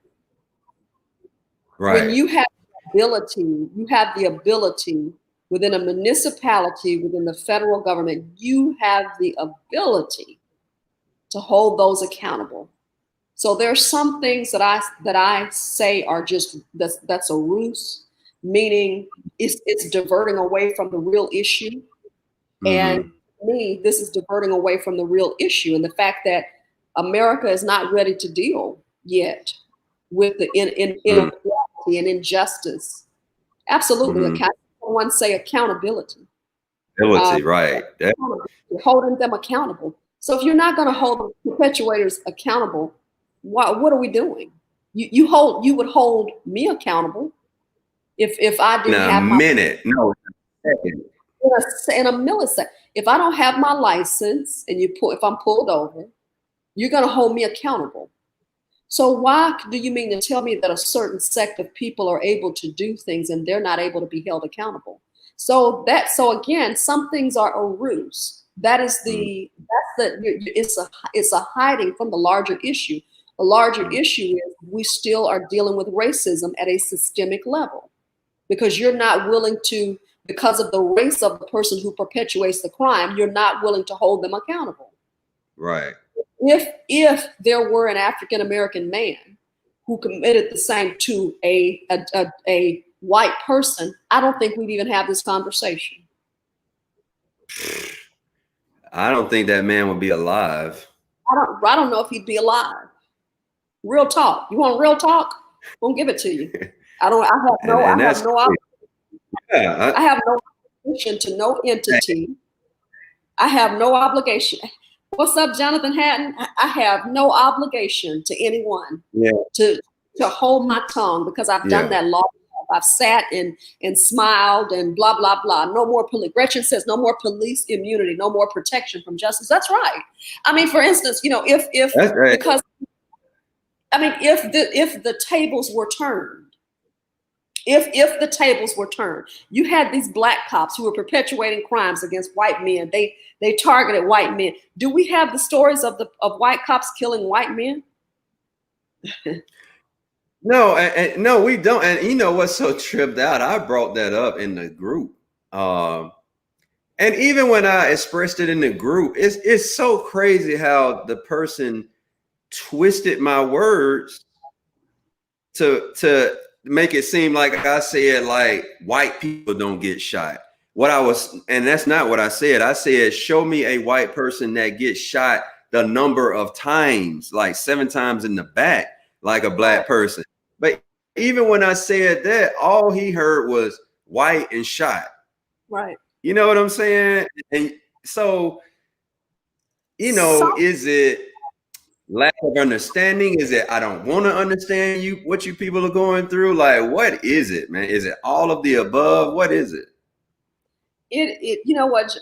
Right. When you have the ability within a municipality, within the federal government, you have the ability to hold those accountable. So there are some things that I say are just that's a ruse, meaning it's diverting away from the real issue. And to me, this is diverting away from the real issue and the fact that America is not ready to deal yet with the inequality and injustice. Absolutely, someone say accountability. Right. Holding them accountable. So if you're not going to hold the perpetuators accountable, what are we doing? You would hold me accountable if I didn't have my minute. No, second. In a millisecond. If I don't have my license and if I'm pulled over, you're going to hold me accountable. So why do you mean to tell me that a certain sect of people are able to do things and they're not able to be held accountable? So again, some things are a ruse. It's a hiding from the larger issue. The larger issue is we still are dealing with racism at a systemic level because you're not willing to, because of the race of the person who perpetuates the crime, you're not willing to hold them accountable. Right. If there were an African American man who committed the same to a white person, I don't think we'd even have this conversation. I don't think that man would be alive. I don't know if he'd be alive. Real talk. You want real talk? Won't give it to you. I have no obligation to no entity. I have no obligation. What's up, Jonathan Hatton? I have no obligation to anyone to hold my tongue because I've done that long. I've sat and smiled and blah, blah, blah. No more police. Gretchen says no more police immunity, no more protection from justice. That's right. I mean, for instance, if the tables were turned, if the tables were turned, you had these black cops who were perpetuating crimes against white men. They targeted white men. Do we have the stories of white cops killing white men? No, no, we don't. And you know what's so tripped out? I brought that up in the group. And even when I expressed it in the group, it's so crazy how the person twisted my words to make it seem like I said like white people don't get shot. And that's not what I said. I said, show me a white person that gets shot the number of times, like 7 times in the back, like a black person. But even when I said that, all he heard was white and shot. Right. You know what I'm saying? And so, is it lack of understanding? Is it I don't want to understand what you people are going through? Like, what is it, man? Is it all of the above? What is it? You know what?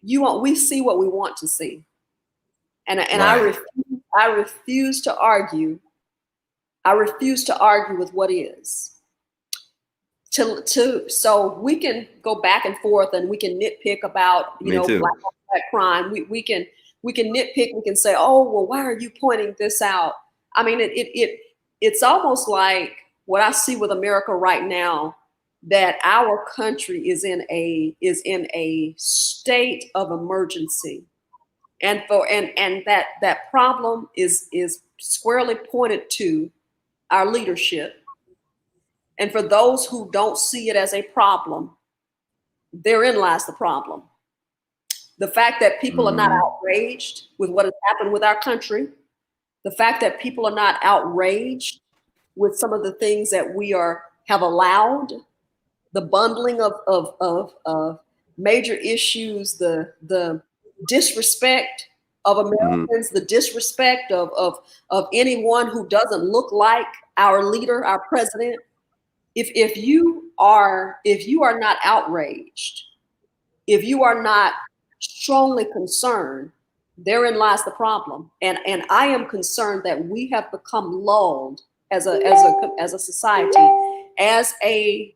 We see what we want to see, and right. I refuse to argue. I refuse to argue with what is. So we can go back and forth, and we can nitpick about black crime. We can nitpick. We can say, oh well, why are you pointing this out? I mean, it's almost like what I see with America right now, that our country is in a state of emergency. And that problem is squarely pointed to our leadership. And for those who don't see it as a problem, therein lies the problem. The fact that people are not outraged with what has happened with our country, the fact that people are not outraged with some of the things that we have allowed, the bundling of major issues, the disrespect of Americans, the disrespect of anyone who doesn't look like our leader, our president. If you are not outraged, if you are not strongly concerned, therein lies the problem. And I am concerned that we have become lulled as a society, as a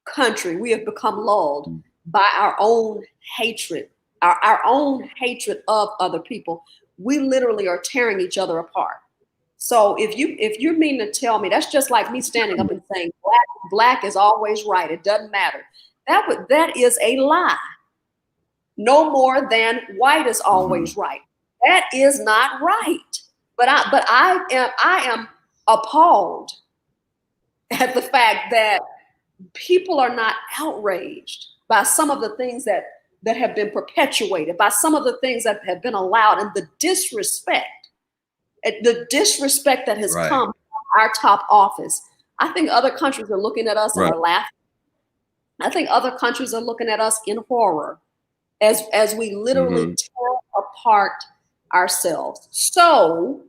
country. We have become lulled by our own hatred, our own hatred of other people. We literally are tearing each other apart. So if you mean to tell me, that's just like me standing up and saying black is always right, it doesn't matter. That is a lie. No more than white is always right. That is not right. But I am appalled at the fact that people are not outraged by some of the things that have been perpetuated, by some of the things that have been allowed, and the disrespect that has come from our top office. I think other countries are looking at us and are laughing. I think other countries are looking at us in horror as we literally tear apart ourselves. So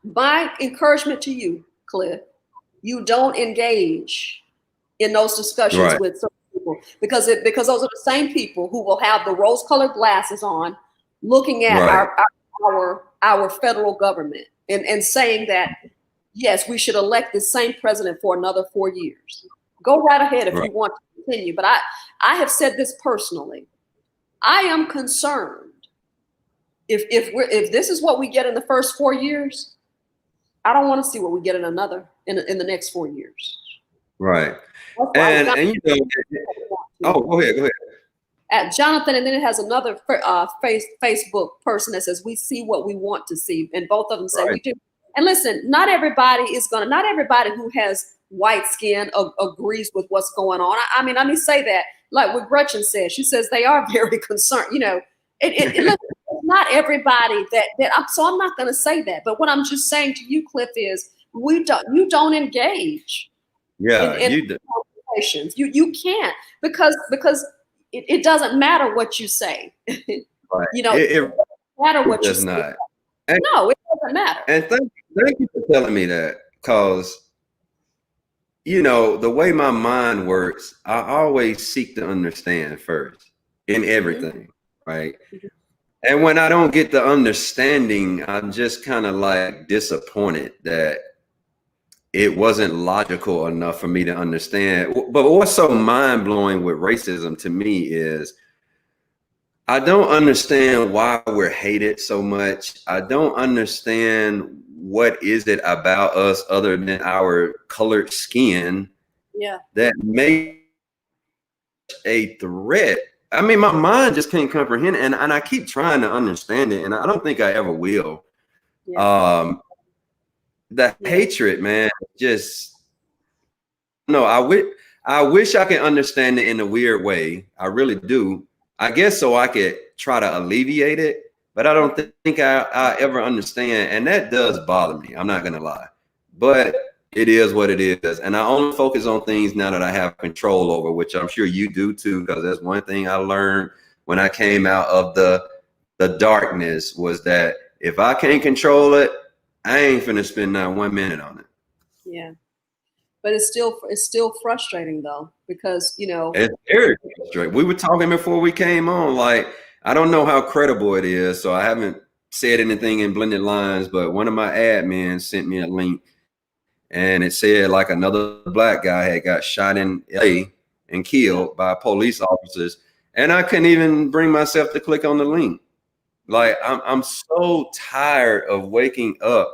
my encouragement to you, Cliff, you don't engage in those discussions with some people, because those are the same people who will have the rose-colored glasses on, looking at our federal government and saying that, yes, we should elect the same president for another 4 years. Go right ahead if you want to continue. But I have said this personally. I am concerned if this is what we get in the first 4 years, I don't want to see what we get in the next 4 years. Right. And you know, go ahead. At Jonathan, and then it has another Facebook person that says, we see what we want to see. And both of them say we do. And listen, not everybody who has white skin agrees with what's going on. I mean, let me say that, like what Gretchen says, she says they are very concerned. You know, it's not everybody so I'm not going to say that. But what I'm just saying to you, Cliff, is you don't engage. You do. Conversations. You can't, because it doesn't matter what you say. You know, it doesn't matter what you say. No, it doesn't matter. And thank you for telling me that, because you know, the way my mind works, I always seek to understand first in everything, right? And when I don't get the understanding, I'm just kind of like disappointed that it wasn't logical enough for me to understand. But what's so mind-blowing with racism to me is I don't understand why we're hated so much. I don't understand what is it about us other than our colored skin that makes a threat. I mean, my mind just can't comprehend it, and I keep trying to understand it, and I don't think I ever will. The hatred, man, just no. I wish I could understand it in a weird way. I really do. I guess so I could try to alleviate it, but I don't think I ever understand, and that does bother me. I'm not gonna lie, but it is what it is, and I only focus on things now that I have control over, which I'm sure you do too, because that's one thing I learned when I came out of the darkness, was that if I can't control it, I ain't finna spend not 1 minute on it. Yeah. But it's still frustrating though, because you know, it's very frustrating. We were talking before we came on, like, I don't know how credible it is, so I haven't said anything in blended lines, but one of my admins sent me a link and it said like another black guy had got shot in LA and killed by police officers, and I couldn't even bring myself to click on the link. Like, I'm so tired of waking up.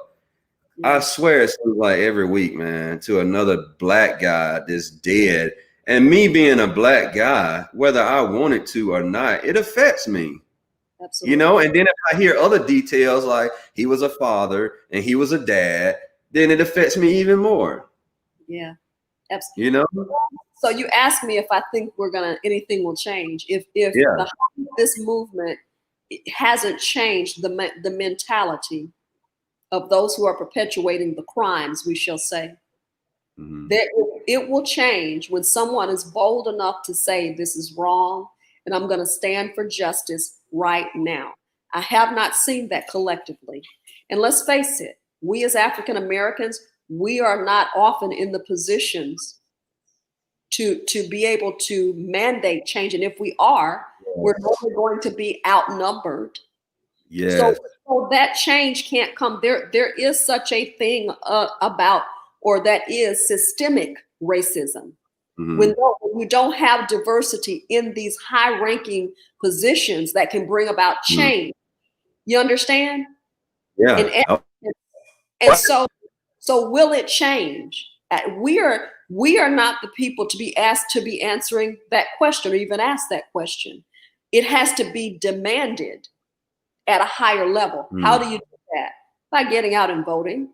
I swear it seems like every week, man, to another black guy that's dead. And me being a black guy, whether I wanted to or not, it affects me. Absolutely. And then if I hear other details like he was a father and he was a dad, then it affects me even more. Yeah, absolutely. You know? So you asked me if I think anything will change. If Yeah. this movement hasn't changed the mentality of those who are perpetuating the crimes, we shall say, Mm-hmm. that it will change when someone is bold enough to say this is wrong and I'm going to stand for justice right now. I have not seen that collectively. And let's face it, we as African Americans, we are not often in the positions to be able to mandate change. And if we are, we're only going to be outnumbered. Yes. So that change can't come. There is such a thing about, or that is systemic racism. Mm-hmm. When you don't have diversity in these high-ranking positions that can bring about change, you understand? Yeah. And so will it change? We are not the people to be asked to be answering that question or even ask that question. It has to be demanded at a higher level. How do you do that? By getting out and voting.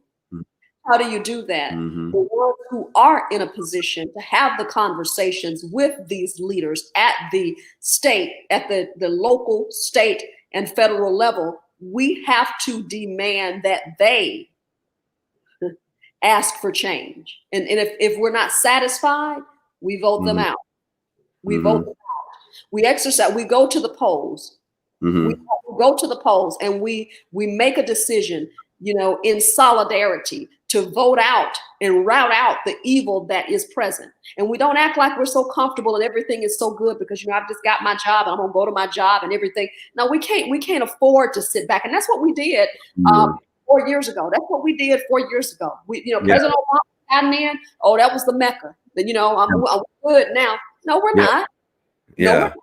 How do you do that? Mm-hmm. The ones who are in a position to have the conversations with these leaders at the state, at the local, state, and federal level, we have to demand that they ask for change. And if we're not satisfied, we vote them out. We vote them out. We exercise, we go to the polls. We go to the polls and we make a decision, in solidarity to vote out and rout out the evil that is present. And we don't act like we're so comfortable and everything is so good because I've just got my job and I'm gonna go to my job and everything. No, we can't afford to sit back. And that's what we did 4 years ago. That's what we did 4 years ago. President Obama got in. Oh, that was the Mecca. Then I'm good now. No, we're not. Yeah. No, we're not.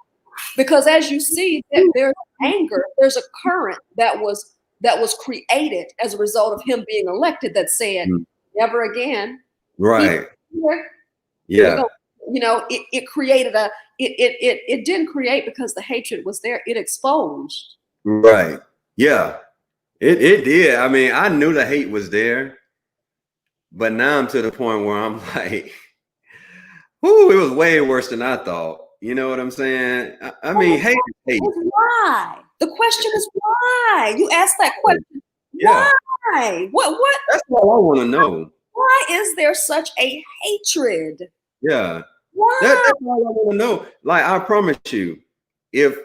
Because as you see, there's anger, there's a current that was created as a result of him being elected that said, never again. Right. Yeah. It created it didn't create because the hatred was there, it exposed. Right. Yeah. It did. I mean, I knew the hate was there, but now I'm to the point where I'm like, whoo, it was way worse than I thought. You know what I'm saying? I mean, hate is hate. Why? The question is why? You asked that question. Yeah. Why? What? That's all I want to know. Why is there such a hatred? Yeah. Why? That's all I want to know. Like, I promise you, if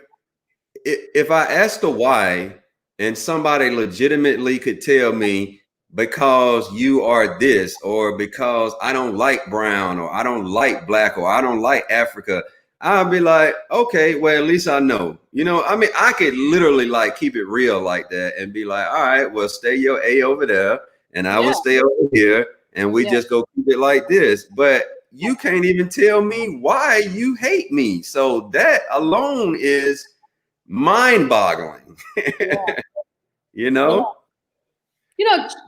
I asked the why and somebody legitimately could tell me because you are this, or because I don't like brown, or I don't like black, or I don't like Africa, I'll be like, okay, well, at least I know. I mean, I could literally like keep it real like that and be like, all right, well, stay your A over there and I will stay over here and we just go keep it like this. But you can't even tell me why you hate me. So that alone is mind-boggling.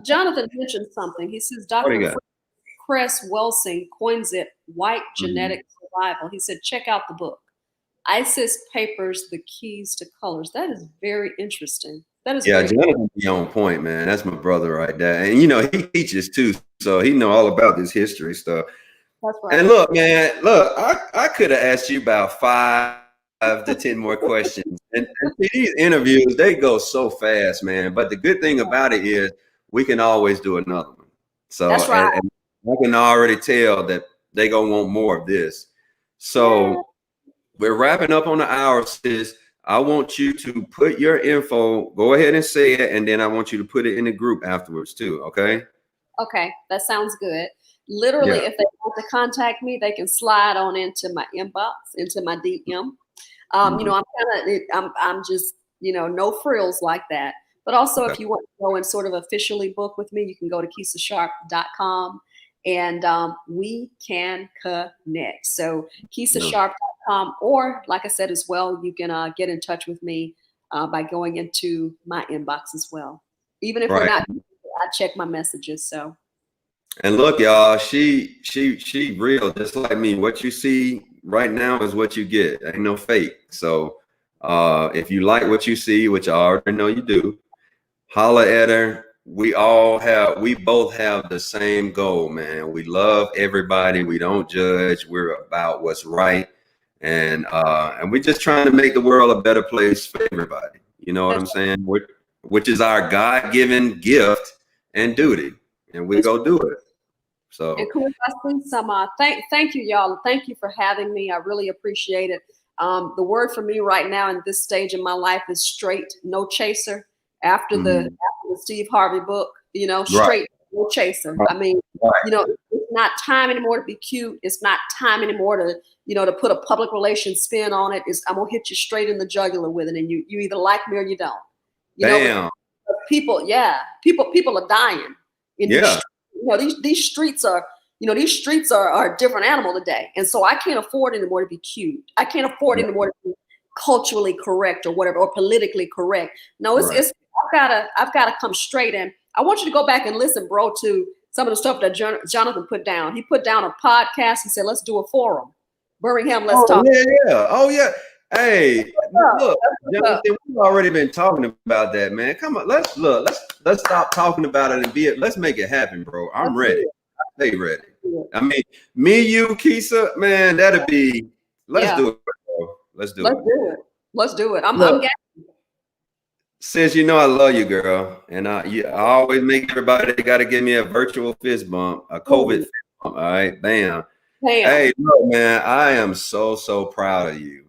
Jonathan mentioned something. He says Dr. Cress Welsing coins it white genetic survival. He said, check out the book. ISIS Papers, The Keys to Colors. That is very interesting. That is Jonathan be on point, man. That's my brother right there. And he teaches too, so he know all about this history stuff. That's right. And look, man, I could have asked you about 5 to 10 more questions. And these interviews, they go so fast, man. But the good thing about it is we can always do another one. So that's right. And I can already tell that they gonna want more of this. So we're wrapping up on the hour, sis. I want you to put your info, go ahead and say it, and then I want you to put it in the group afterwards too, okay? Okay, that sounds good. Literally, if they want to contact me, they can slide on into my inbox, into my DM. I'm just, no frills like that. But also, if you want to go and sort of officially book with me, you can go to KeisaSharpe.com and we can connect. So KeisaSharpe.com, or like I said as well, you can get in touch with me by going into my inbox as well. Even if we're not, I check my messages. So And look, y'all, she real, just like me. What you see right now is what you get. Ain't no fake. So if you like what you see, which I already know you do, holla at her. We both have the same goal, man. We love everybody. We don't judge. We're about what's right. And we're just trying to make the world a better place for everybody. You know what I'm saying? Which is our God-given gift and duty. And we go do it. So, and Chris, I see some. Thank you, y'all. Thank you for having me. I really appreciate it. The word for me right now in this stage in my life is straight, no chaser. After the Steve Harvey book, you know, straight, no chaser. I mean, you know, it's not time anymore to be cute. It's not time anymore to, you know, to put a public relations spin on it. I'm gonna hit you straight in the jugular with it, and you either like me or you don't. You know, people are dying in these. You know, these streets are, you know, these streets are a different animal today. And so I can't afford anymore to be cute. I can't afford anymore to be culturally correct or whatever, or politically correct. No, it's I've gotta come straight in. I want you to go back and listen, bro, to some of the stuff that Jonathan put down. He put down a podcast and said, let's do a forum. Birmingham, let's talk. Yeah. Oh, yeah. Hey, look, Jonathan, we've already been talking about that, man. Come on, let's stop talking about it and let's make it happen, bro. I'm ready. I stay ready. I mean, me, you, Keisa, man, that'd be. Let's do it, bro. Let's do it. Let's do it. I'm getting. Sis, you know I love you, girl, and I always make everybody got to give me a virtual fist bump, a COVID fist bump. All right, bam. Hey, look, man, I am so proud of you.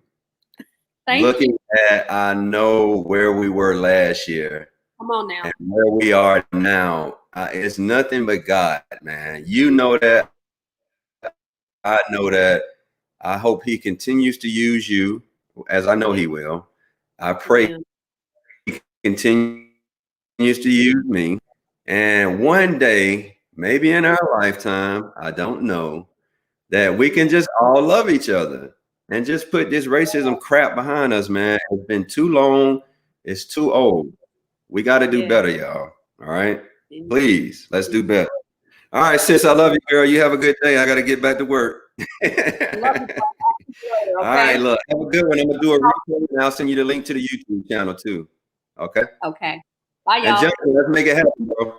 Looking at, I know where we were last year. Come on now. And where we are now, it's nothing but God, man. You know that. I know that. I hope He continues to use you, as I know He will. I pray He continues to use me. And one day, maybe in our lifetime, I don't know, that we can just all love each other and just put this racism crap behind us, man. It's been too long. It's too old. We got to do better, y'all. All right? Please, let's do better. All right, sis, I love you, girl. You have a good day. I got to get back to work. All right, look, have a good one. I'm going to do a replay and I'll send you the link to the YouTube channel too. Okay? Okay. Bye, y'all. And Justin, let's make it happen, bro.